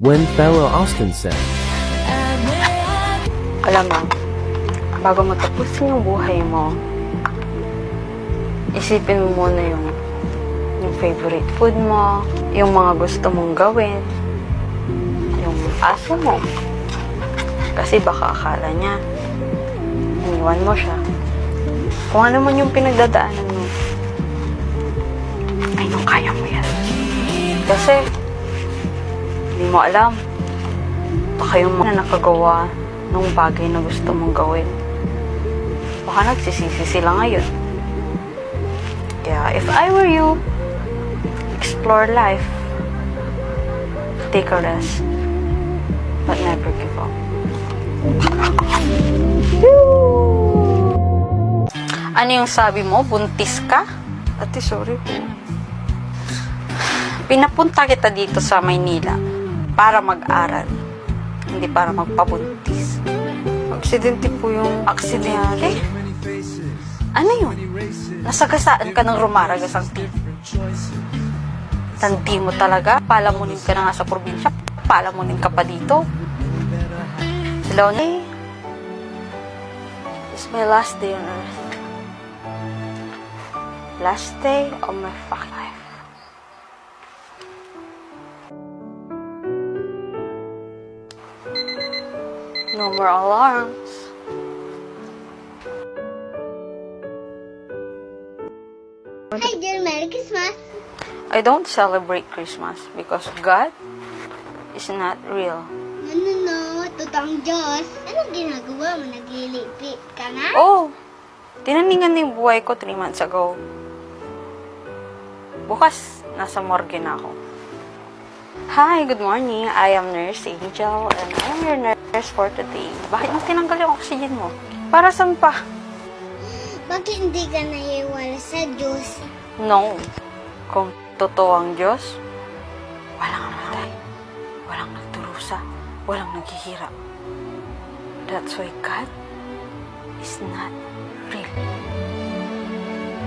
When fellow Austin said, Alam mo, bago mo tapusin yung buhay mo, isipin mo muna yung favorite food mo, yung mga gusto mong gawin, yung aso mo. Kasi baka akala niya, iniwan mo siya. Kung ano man yung pinagdadaanan mo, ay nung kaya mo yan. Kasi, hindi mo alam, baka yung mga nakagawa ng bagay na gusto mong gawin. Baka nagsisisi sila ngayon. Kaya, if I were you, explore life. Take a rest. But never give up. Ano yung sabi mo? Buntis ka? Ate, sorry po. Pinapunta kita dito sa Maynila para mag-aral. Hindi para magpabuntis. Aksidente po yung aksidente. Ano yun? Nasagasaan ka ng rumaragas ang tip. Tanti mo talaga. Palamunin ka na nga sa probinsya. Palamunin ka pa dito. Hello, Nay. It's my last day on earth. Last day of my fucking life. No more alarms. Hi dear, Merry Christmas! I don't celebrate Christmas because God is not real. No, totoong Diyos. Anong ginagawa mo? Naglilipit ka na? Oh, tinaningan na yung buhay ko 3 months ago. Bukas, nasa morgue na ako. Hi, good morning. I am Nurse Angel and I am your nurse for today. Bakit mo tinanggal yung oxygen mo? Para saan pa? Bakit hindi ka naiwala sa Diyos? No. Kung totoo ang Diyos, walang namatay, walang nagdurusa, walang naghihirap. That's why God is not real.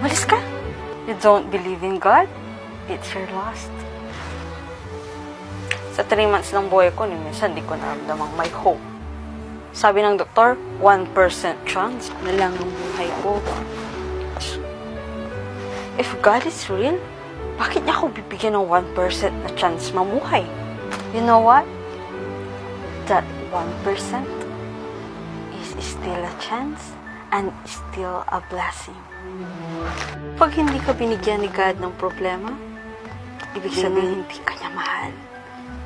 Malis ka? You don't believe in God? It's your lost. Sa 3 months ng buhay ko, minsan di ko naramdamang may hope. Sabi ng doktor, 1% chance na lang ang buhay ko. If God is real, bakit niya ako bibigyan ng 1% na chance mamuhay? You know what? That 1% is still a chance and still a blessing. Pag hindi ka binigyan ni God ng problema, ibig sabihin hindi ka niya mahal.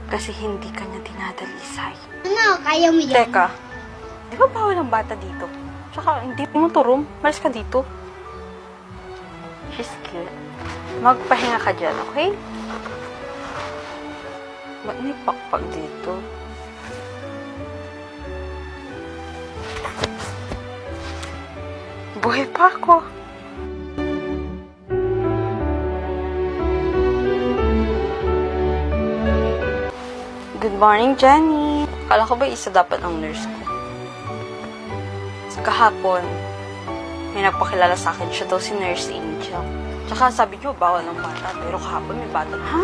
Kasi hindi ka niya dinadalisay. Ano, kaya mo yan? Teka, di ba bawal ang bata dito? Tsaka hindi mo turum, malis ka dito. She's cute. Magpahinga ka dyan, okay? Ba't may pakpak dito? Buhay pa ako. Good morning, Jenny. Kala ko ba isa dapat ang nurse ko? Kahapon, may nagpakilala sa akin. Siya daw si Nurse Angel. Tsaka sabi niyo, bawal ng bata. Pero kahapon may bata. Ha?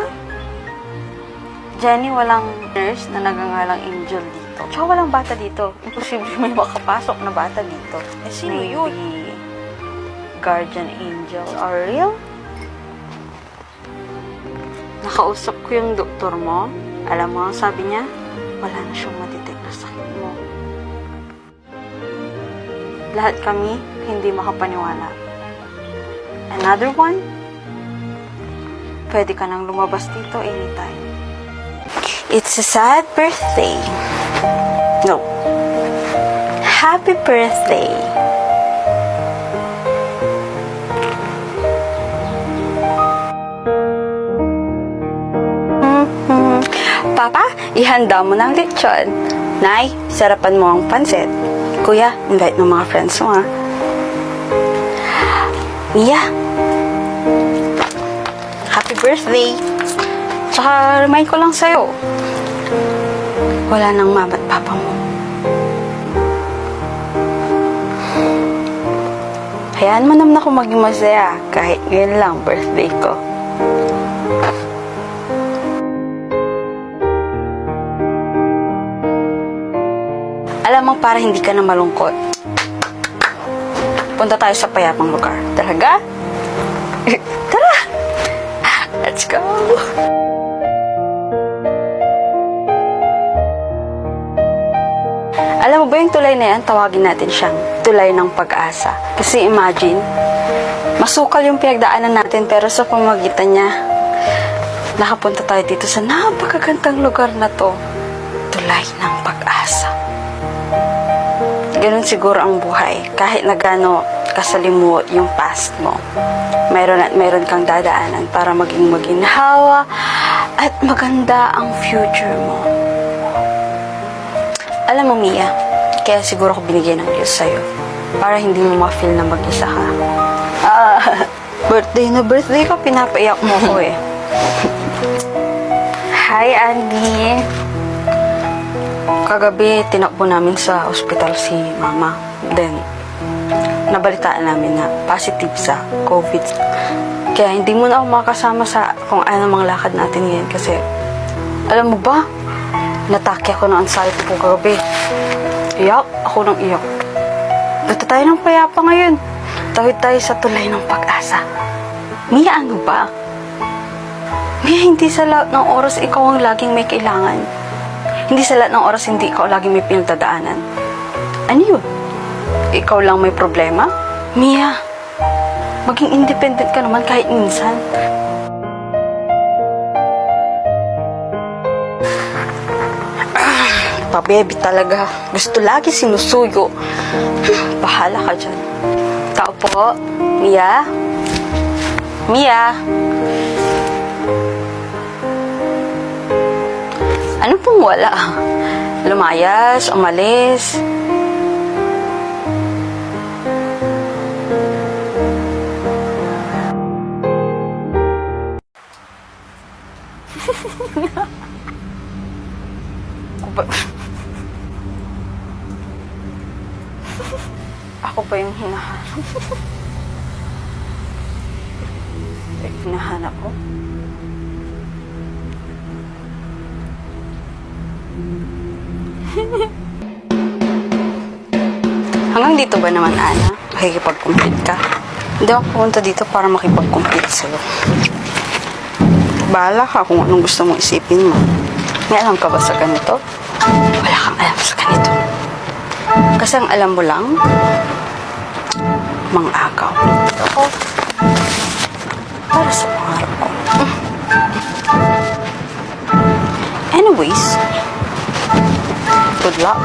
Jenny, walang nurse na nagangalang Angel dito. Tsaka walang bata dito. Imposible may makapasok na bata dito. Eh, sino yun? Guardian Angel are real? Nakausap ko yung doktor mo. Alam mo, sabi niya, wala na siyang matitake na sakit mo. Lahat kami hindi makapaniwala. Another one, pwede ka nang lumabas dito anytime. It's a sad birthday. No. Happy birthday. Papa, ihanda mo ng lechon. Nay, sarapan mo ang pansit. Kuya, invite mo mga friends mo, ha? Mia, happy birthday. Tsaka, remind ko lang sa'yo. Wala nang mama at papa mo. Hayaan mo naman ako maging masaya kahit ngayon lang birthday ko. lamang para hindi ka na malungkot. Punta tayo sa payapang lugar. Talaga? Tara! Let's go! Alam mo ba yung tulay na yan, tawagin natin siyang tulay ng pag-asa. Kasi imagine, masukal yung pinagdaanan natin pero sa pamagitan niya, nakapunta tayo dito sa napakagandang lugar na to. Tulay ng pag-asa. Ganun siguro ang buhay. Kahit na gaano kasalimuot yung past mo, mayroon at mayroon kang dadaanan para maging maginhawa at maganda ang future mo. Alam mo, Mia, kaya siguro ko binigyan ng Diyos sa'yo para hindi mo ma-feel na mag-isa ka. Birthday na birthday ka, pinapaiyak mo ko eh. Hi, Andy. Kagabi, tinakbo namin sa ospital si Mama. Then, nabalitaan namin na positive sa COVID. Kaya hindi mo na ako makasama sa kung ano mga lakad natin ngayon kasi alam mo ba, natake ako ng anxiety ko kagabi. Iyak, ako nang iyak. Punta tayo ng payapa ngayon. Tawid tayo sa tulay ng pag-asa. Mia, ano ba? Mia, hindi sa lahat ng oras ikaw ang laging may kailangan. Hindi sa lahat ng oras hindi ikaw laging may pinagdadaanan. Ano yun? Ikaw lang may problema? Mia, maging independent ka naman kahit minsan. Baby talaga. Gusto lagi sinusuyo. Bahala ka dyan. Tao po. Mia? Mia? Ano pong wala? Lumayas, umalis. Ako ba yung hinahanap? Hinahanap ko? Hanggang dito ba naman, Ana? Makikipag-compete ka? Hindi ako pumunta dito para makipag-compete sa'yo. Bahala ka kung anong gusto mong isipin mo. May alam ka ba sa ganito? Wala kang alam sa ganito. Kasi ang alam mo lang, mang-agaw. Ako, para sa pangarap ko. Anyways, good luck.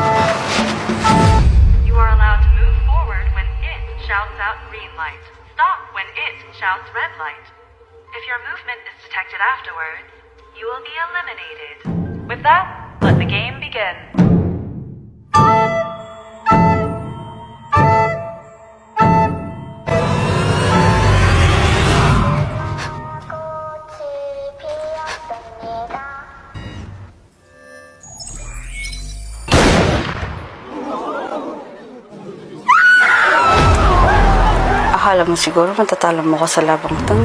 You are allowed to move forward when it shouts out green light. Stop when it shouts red light. If your movement is detected afterwards, you will be eliminated. With that, let the game begin. Akala mo siguro matatalo mo ka sa labang to.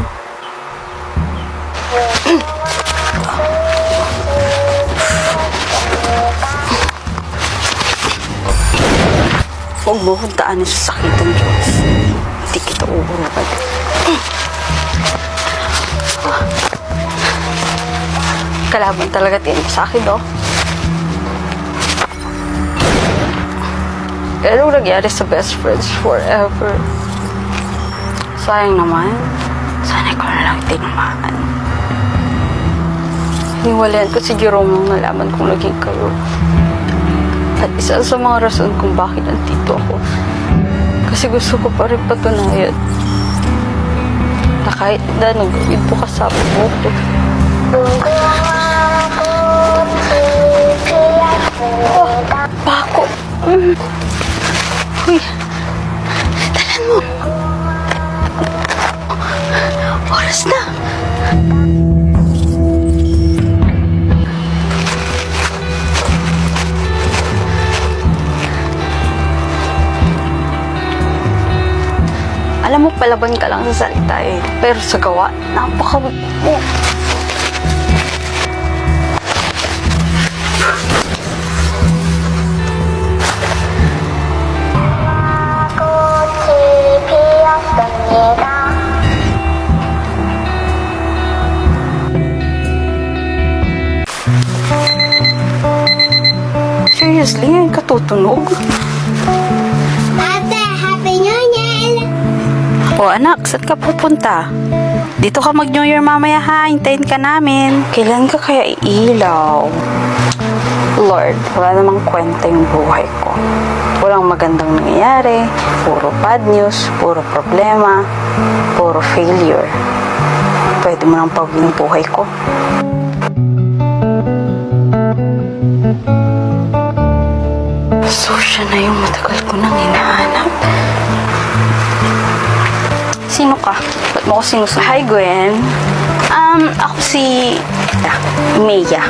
Huwag mo hundaan sa sakitan, Diyos. Hindi kita uurukan. Kalaban talaga tingin sa akin, no? Anong nangyari sa best friends forever? Sayang naman. Sana ko na lang tinamaan. Hiniwalayan ko si Jerome nung nalaman kong naging kayo. At isa sa mga rason kung bakit nandito ako. Kasi gusto ko pa rin patunayan na kahit na nagawin po kasama mo ko. Oh, bako. Uy, talan mo. Oras na. Alam mo, palaban ka lang sa salita eh. Pero sa gawa, napakawag mo. Seriously, ngayon ka tutunog? Ate, Happy New Year! O anak, saan ka pupunta? Dito ka mag-New Year mamaya ha, hintayin ka namin. Kailan ka kaya iilaw? Lord, wala namang kwenta yung buhay ko. Walang magandang nangyayari, puro bad news, puro problema, puro failure. Pwede mo nang pagawin yung buhay ko. So, siya na yung matagal ko nang hinahanap. Sino ka? Ba't mo ko sinusunod? Hi, Gwen. Ako si Maya.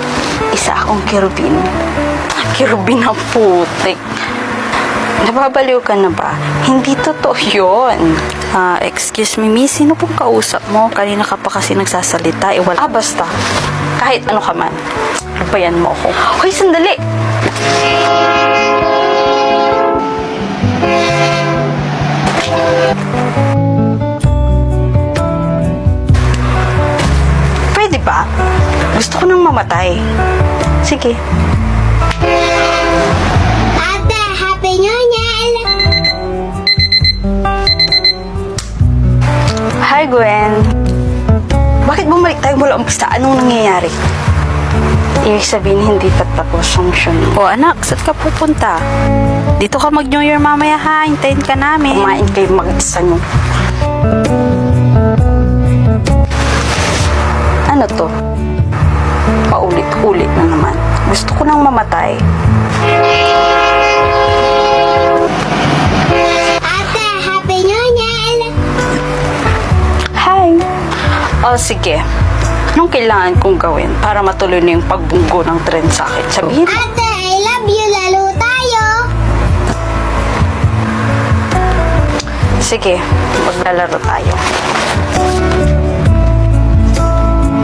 Isa akong kirubin. Kirubin ang putik. Nababaliw ka na ba? Hindi totoo yun. Excuse me, miss. Sino pong kausap mo? Kanina ka pa kasi nagsasalita. Basta. Kahit ano ka man. Lubayan mo ako. Hoy, sandali! Pwede ba? Gusto ko nang mamatay. Sige. Ate, Happy New Year! Hi, Gwen. Bakit bumalik tayo mula umpisa? Anong nangyayari? Ibig sabihin, hindi tatapos ang mission. O anak, saan ka pupunta? Dito ka mag-New Year mamaya ha, hintayin ka namin. Kumain kayo mag-isa nyo. Ano to? Paulit-ulit na naman. Gusto ko nang mamatay. Ate, Happy New Year! Hi! O sige, anong kailangan kong gawin para matuloy na yung pagbunggo ng trend sa akin? Sabihin mo. Ate, I love you! Lalo tayo! Sige, maglalaro tayo.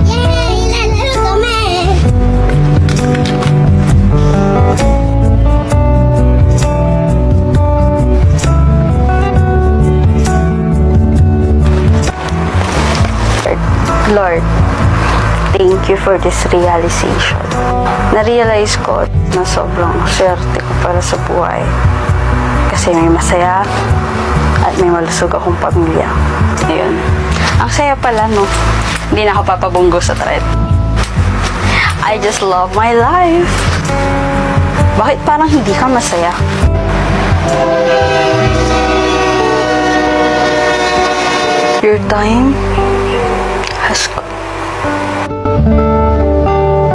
Yay! Lalaro kami! Lord, thank you for this realization. Na-realize ko na sobrang swerte ko para sa buhay. Kasi may masaya at may malusog akong pamilya. Ayun. Ang saya pala, no? Hindi na ako papabunggo sa thread. I just love my life. Bakit parang hindi ka masaya? Your time